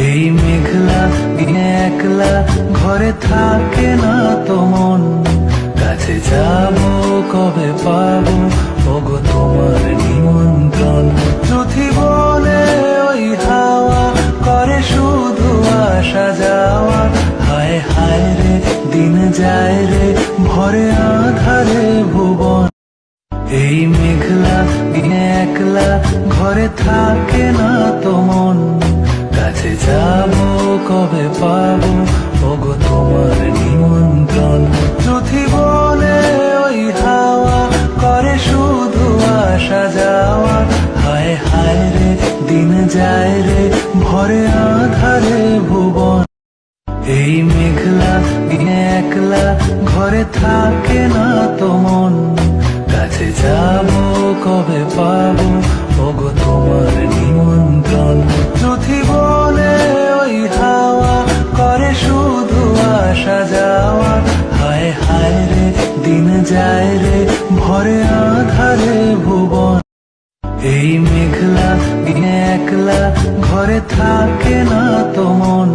এই মেঘলা দিনে একলা ঘরে থাকে না তো মন, কাছে যাবো কবে পাবো ওগো তোমার নিমন্ত্রণ। চুথি বলে ওই হাওয়া করে শুধু আসা যাওয়া, হায় হায় রে দিন যায় রে ভরে আধারে ভুবন। এই মেঘলা দিনে একলা ঘরে থাকে না তো মন, কাছে যাবো কবে পাবো ওগো তোমার নিমন্ত্রণ। চুথি বলে ওই হাওয়া করে শুধু আসা যাওয়া, হায় হায় রে দিন যায় রে ভরে আধারে ভুবন। এই মেঘলা দিনে একলা ঘরে থাকে না তো মন, কাছে যাবো কবে পাবো ওগো তোমার নিমন্ত্রণ। চুথি বলে ওই হাওয়া করে শুধু আসা যাওয়া, হায় হায় রে দিন যায় রে ভরে আধারে ভুবন। এই মেঘলা দিনে একলা ঘরে থাকে না তো মন,